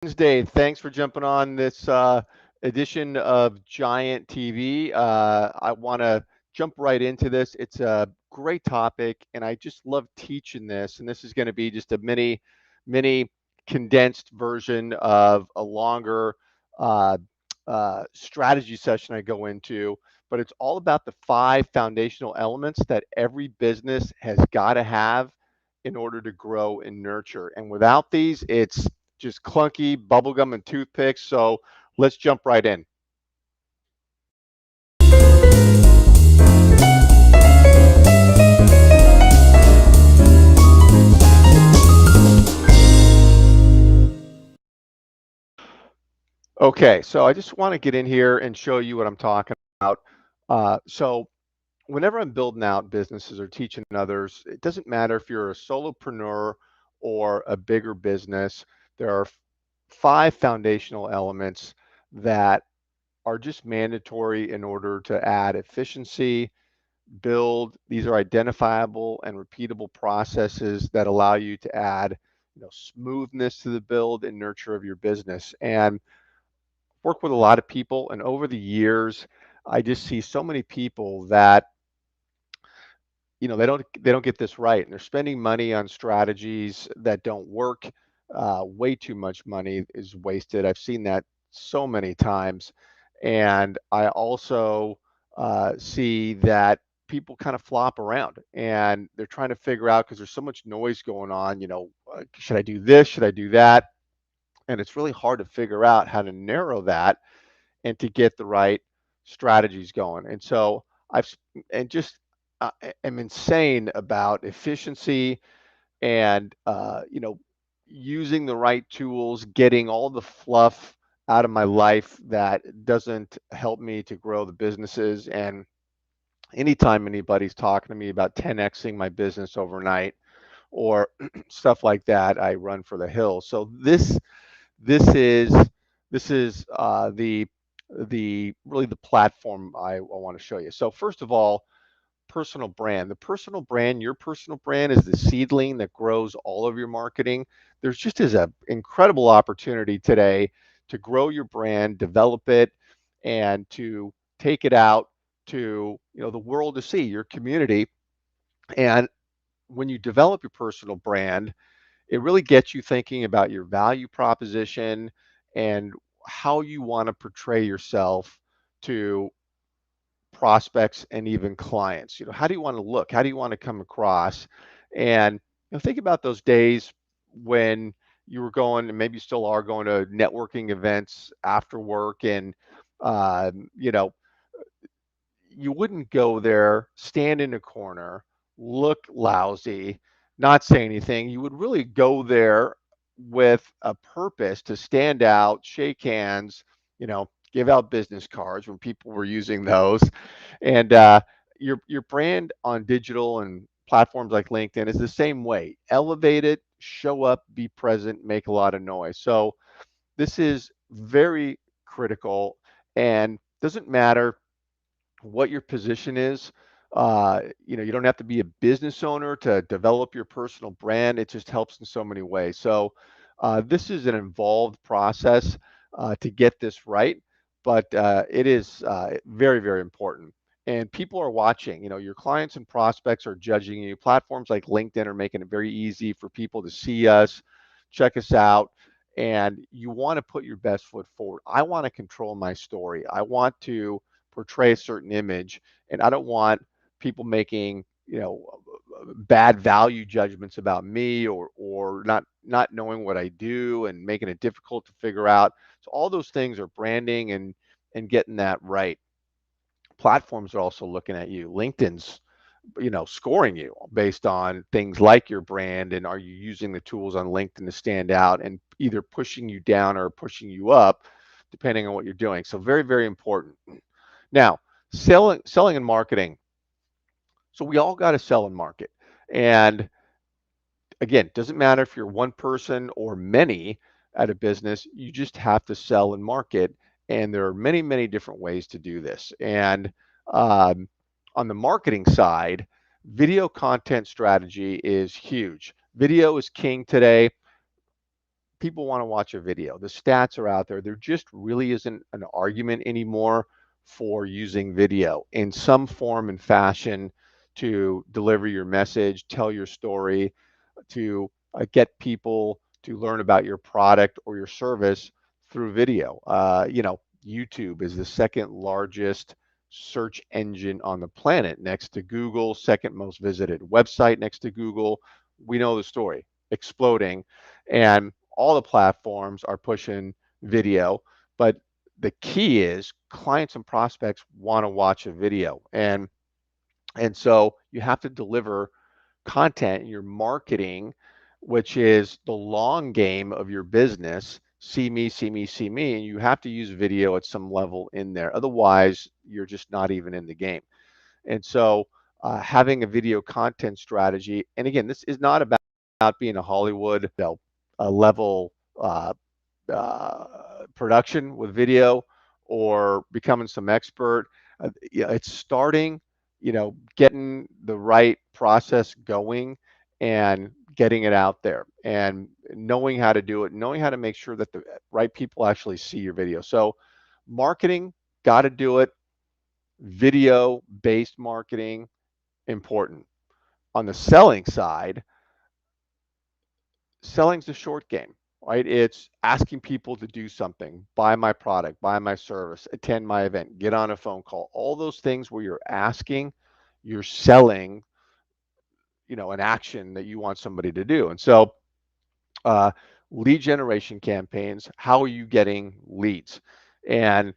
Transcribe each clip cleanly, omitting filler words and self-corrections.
Wednesday. Thanks for jumping on this edition of Giant TV. I want to jump right into this. It's a great topic, and I just love teaching this. And this is going to be just a mini condensed version of a longer uh, strategy session I go into. But it's all about the five foundational elements that every business has got to have in order to grow and nurture. And without these, it's just clunky bubblegum and toothpicks. So let's jump right in. Okay, so I just want to get in here and show you what I'm talking about. So whenever I'm building out businesses or teaching others, it doesn't matter if you're a solopreneur or a bigger business. There are five foundational elements that are just mandatory in order to add efficiency, build. These are identifiable and repeatable processes that allow you to add, smoothness to the build and nurture of your business. And work with a lot of people, and over the years, I just see so many people that they don't get this right, and they're spending money on strategies that don't work. Way too much money is wasted. I've seen that so many times, and I also see that people kind of flop around and they're trying to figure out because there's so much noise going on. Should I do this? Should I do that? And it's really hard to figure out how to narrow that and to get the right strategies going. And so I've and just am insane about efficiency and using the right tools, getting all the fluff out of my life that doesn't help me to grow the businesses. And anytime anybody's talking to me about 10xing my business overnight or stuff like that, I run for the hills. So this is the really the platform I want to show you. So first of all, personal brand. The personal brand, your personal brand is the seedling that grows all of your marketing. There's just is a incredible opportunity today to grow your brand, develop it, and to take it out to the world to see, your community. And when you develop your personal brand, it really gets you thinking about your value proposition and how you want to portray yourself to prospects and even clients. How do you want to look? How do you want to come across? And think about those days when you were going, and maybe you still are going to networking events after work, and uh, you know you wouldn't go there, stand in a corner, look lousy, not say anything. You would really go there with a purpose to stand out, shake hands, give out business cards when people were using those. And your brand on digital and platforms like LinkedIn is the same way. Elevate it, show up, be present, make a lot of noise. So this is very critical, and doesn't matter what your position is. You don't have to be a business owner to develop your personal brand. It just helps in so many ways. So this is an involved process to get this right, but it is very, very important. And people are watching. Your clients and prospects are judging you. Platforms like LinkedIn are making it very easy for people to see us, check us out, and you want to put your best foot forward. I want to control my story. I want to portray a certain image, and I don't want people making bad value judgments about me, or not knowing what I do and making it difficult to figure out. So all those things are branding and getting that right. Platforms are also looking at you. LinkedIn's scoring you based on things like your brand, and are you using the tools on LinkedIn to stand out, and either pushing you down or pushing you up depending on what you're doing. So very, very important. Now, selling and marketing. So we all got to sell and market. And again, doesn't matter if you're one person or many at a business, you just have to sell and market. And there are many, many different ways to do this. And um, on the marketing side, video content strategy is huge. Video is king today. people want to watch a video. The stats are out there. There just really isn't an argument anymore for using video in some form and fashion to deliver your message, tell your story, to get people to learn about your product or your service through video. YouTube is the second largest search engine on the planet, next to Google, second most visited website next to Google. We know the story, exploding, and all the platforms are pushing video. But the key is clients and prospects want to watch a video, and so you have to deliver content in your marketing, which is the long game of your business. See me, see me, see me. And you have to use video at some level in there. Otherwise, you're just not even in the game. And so, having a video content strategy, and again, this is not about being a Hollywood, a level production with video or becoming some expert. It's starting, getting the right process going and getting it out there and knowing how to do it, knowing how to make sure that the right people actually see your video. So, marketing, got to do it. Video based marketing, important. On the selling side, selling's the short game, right? It's asking people to do something, buy my product, buy my service, attend my event, get on a phone call. All those things where you're asking, you're selling, an action that you want somebody to do. And so, uh, lead generation campaigns, how are you getting leads? And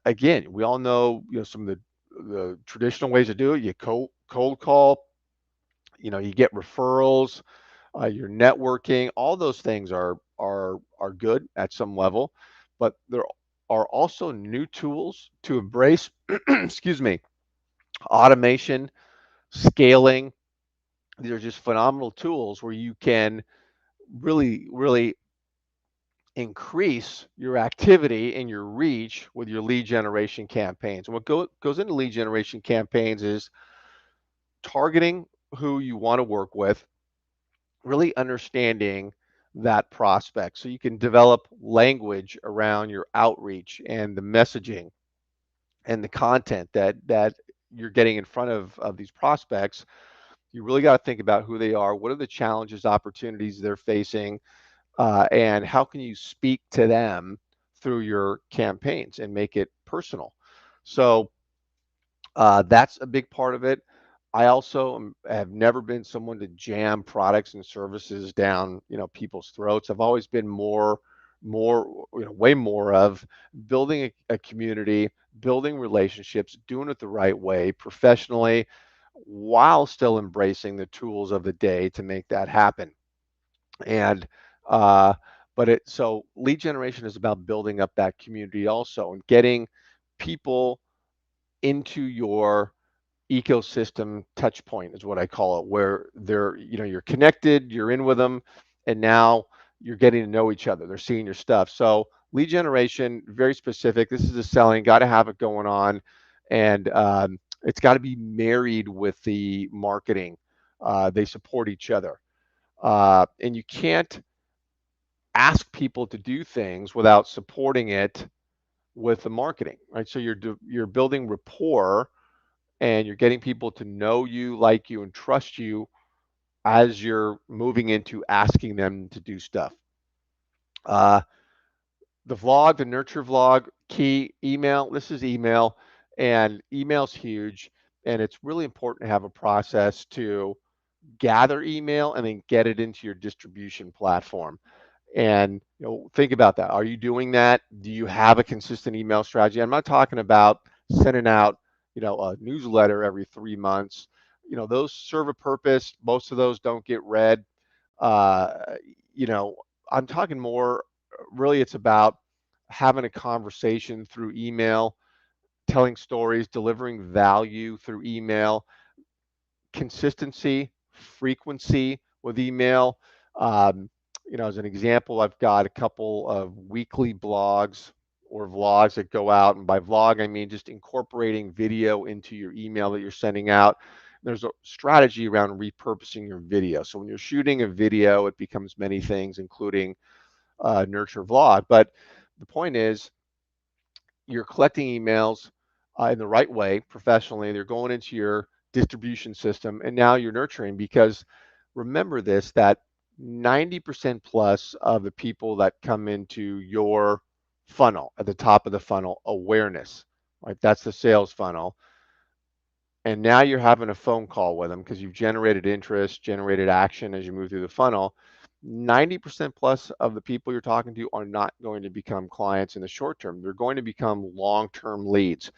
again, we all know, some of the traditional ways to do it. You cold call, you get referrals, your networking, all those things are good at some level, but there are also new tools to embrace. Excuse me, automation, scaling. These are just phenomenal tools where you can really, really increase your activity and your reach with your lead generation campaigns. And what goes into lead generation campaigns is targeting who you want to work with, really understanding that prospect so you can develop language around your outreach and the messaging and the content that you're getting in front of these prospects. You really got to think about who they are, what are the challenges, opportunities they're facing, and how can you speak to them through your campaigns and make it personal. So, that's a big part of it. I also have never been someone to jam products and services down, people's throats. I've always been way more of building a community, building relationships, doing it the right way, professionally, while still embracing the tools of the day to make that happen. And uh, so lead generation is about building up that community also and getting people into your ecosystem touch point is what I call it, where you're connected, you're in with them, and now you're getting to know each other. They're seeing your stuff. So lead generation, very specific. This is the selling, got to have it going on, and it's got to be married with the marketing. They support each other, and you can't ask people to do things without supporting it with the marketing, right? So you're building rapport and you're getting people to know you, like you, and trust you as you're moving into asking them to do stuff. Uh, the nurture vlog, key email. This is email, and email's huge, and it's really important to have a process to gather email and then get it into your distribution platform. And think about that. Are you doing that? Do you have a consistent email strategy? I'm not talking about sending out, a newsletter every 3 months. Those serve a purpose. Most of those don't get read. Uh, you know, I'm talking more. Really, it's about having a conversation through email, telling stories, delivering value through email, consistency, frequency with email. Um, as an example, I've got a couple of weekly blogs or vlogs that go out. And by vlog, I mean just incorporating video into your email that you're sending out. There's a strategy around repurposing your video. So when you're shooting a video, it becomes many things, including nurture vlog. But the point is, you're collecting emails in the right way, professionally. They're going into your distribution system, and now you're nurturing, because remember this, that 90% plus of the people that come into your funnel, at the top of the funnel, awareness, right? That's the sales funnel. And now you're having a phone call with them because you've generated interest, generated action as you move through the funnel. 90% plus of the people you're talking to are not going to become clients in the short term. They're going to become long-term leads,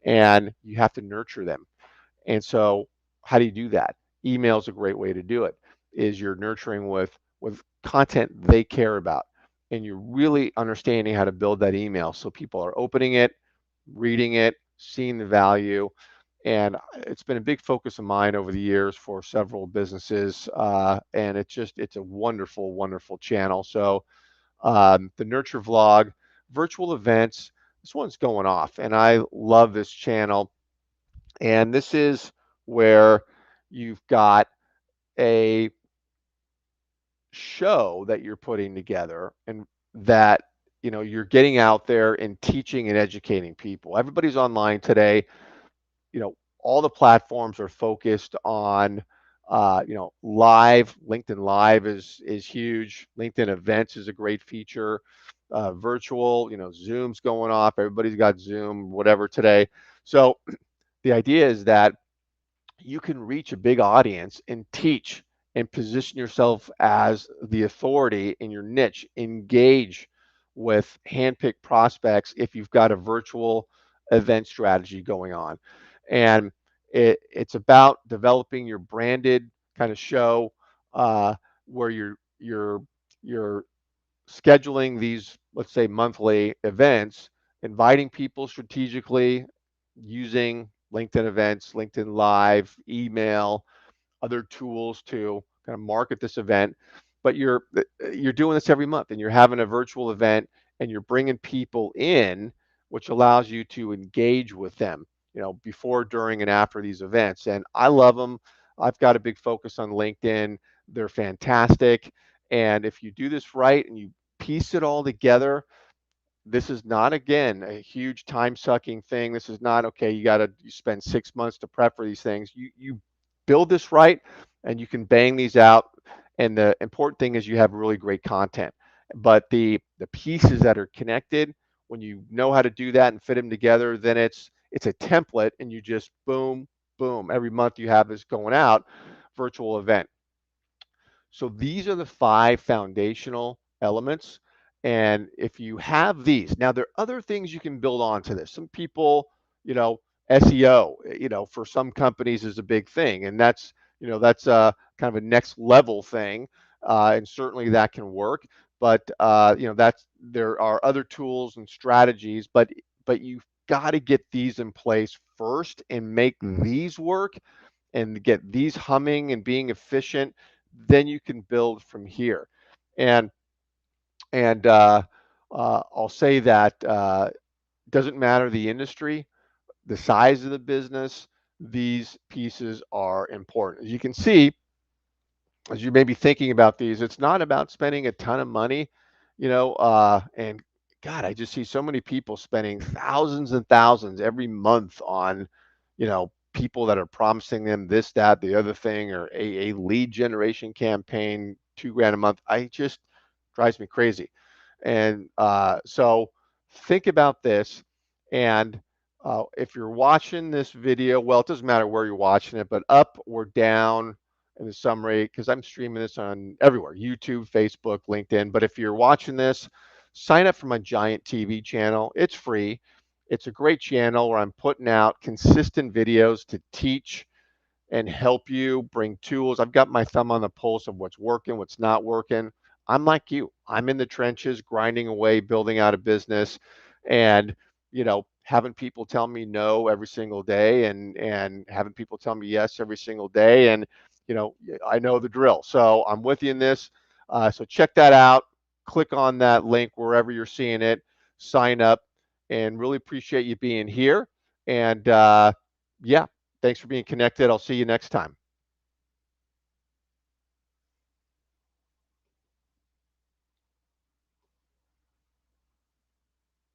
and you have to nurture them. And so how do you do that? Email is a great way to do it. Is you're nurturing with content they care about, and you're really understanding how to build that email so people are opening it, reading it, seeing the value. And it's been a big focus of mine over the years for several businesses, and it's a wonderful, wonderful channel. So the Nurture Vlog, virtual events, this one's going off, and I love this channel. And this is where you've got a show that you're putting together, and that you're getting out there and teaching and educating people. Everybody's online today. All the platforms are focused on live. LinkedIn Live is huge. LinkedIn Events is a great feature. Virtual, Zoom's going off. Everybody's got Zoom, whatever today. So the idea is that you can reach a big audience and teach and position yourself as the authority in your niche. Engage with handpicked prospects if you've got a virtual event strategy going on. And it's about developing your branded kind of show, where you're scheduling these, let's say, monthly events, inviting people strategically using LinkedIn events, LinkedIn Live, email, other tools to kind of market this event. But you're doing this every month, and you're having a virtual event, and you're bringing people in, which allows you to engage with them, before, during, and after these events. And I love them. I've got a big focus on LinkedIn. They're fantastic. And if you do this right and you piece it all together, this is not, again, a huge time sucking thing. This is not, okay, you spend 6 months to prep for these things. You build this right, and you can bang these out. And the important thing is you have really great content. But the pieces that are connected, when you know how to do that and fit them together, then it's a template, and you just boom, boom. Every month you have this going out, virtual event. So these are the 5 foundational elements. And if you have these, now there are other things you can build onto this. Some people, SEO, for some companies is a big thing. And that's a kind of a next level thing. And certainly that can work. But, there are other tools and strategies, but you've got to get these in place first and make these work and get these humming and being efficient. Then you can build from here. And and I'll say that doesn't matter the industry, the size of the business, these pieces are important. As you can see, as you may be thinking about these, it's not about spending a ton of money, and God, I just see so many people spending thousands and thousands every month on, people that are promising them this, that, the other thing, or a lead generation campaign, 2 grand a month. I just drives me crazy. And so think about this. And if you're watching this video, well, it doesn't matter where you're watching it, but up or down in the summary, because I'm streaming this on everywhere, YouTube, Facebook, LinkedIn. But if you're watching this, sign up for my Giant TV channel. It's free. It's a great channel where I'm putting out consistent videos to teach and help you bring tools. I've got my thumb on the pulse of what's working, what's not working. I'm like you. I'm in the trenches, grinding away, building out a business, and having people tell me no every single day, and having people tell me yes every single day. And I know the drill. So I'm with you in this. So check that out. Click on that link wherever you're seeing it. Sign up, and really appreciate you being here. And yeah, thanks for being connected. I'll see you next time.